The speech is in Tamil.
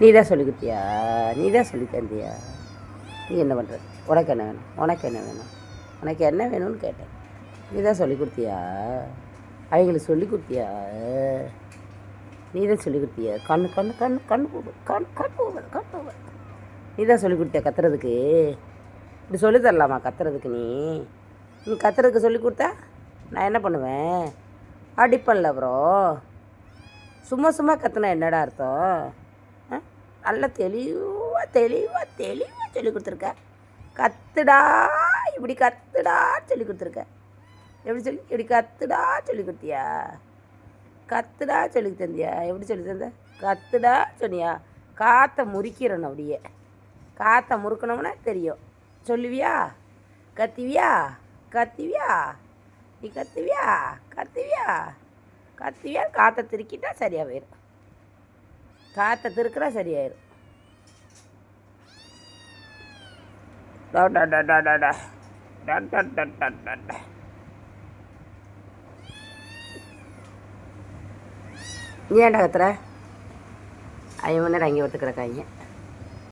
நீ தான் சொல்லி கொடுத்தியா? நீ தான் சொல்லி தந்தியா? நீ என்ன பண்ணுற? உனக்கு என்ன வேணும்? உனக்கு என்ன வேணும்? உனக்கு என்ன வேணும்னு கேட்டேன். நீ தான் சொல்லி கொடுத்தியா? அவங்களுக்கு சொல்லி கொடுத்தியா? நீ தான் சொல்லி கொடுத்தியா? கண்ணு கண்ணு கண்ணு கண்ணு போகும், கண் கண் போகும், கண் போகும். நீ தான் சொல்லி கொடுத்தியா கத்துறதுக்கு? இப்படி சொல்லி தரலாமா கத்துறதுக்கு? நீ கத்துறதுக்கு சொல்லி கொடுத்தா நான் என்ன பண்ணுவேன்? அடிப்பேன்ல அப்புறம். சும்மா சும்மா கத்துனா என்னடா அர்த்தம்? நல்லா தெளிவாக தெளிவாக தெளிவாக சொல்லி கொடுத்துருக்க. கத்துடா, இப்படி கத்துடா சொல்லி கொடுத்துருக்க. எப்படி சொல்லி இப்படி கத்துடா சொல்லி கொடுத்தியா? கத்துடா சொல்லி தந்தியா? எப்படி சொல்லி தந்த? கத்துடா சொன்னியா? காற்றை முறிக்கிறணும். அப்படியே காற்றை முறுக்கணும்னா தெரியும். சொல்லுவியா? கத்துவியா? கத்துவியா? நீ கத்துவியா? கத்துவியா? கத்துவியா? காற்றை திருக்கிட்டா சரியாக போயிடும். காற்றை திருக்குறா சரியாயிரும். நீ ஏன்டா கத்துற? 5 மணி நேரம் அங்கே ஒத்துக்கிறக்காங்க.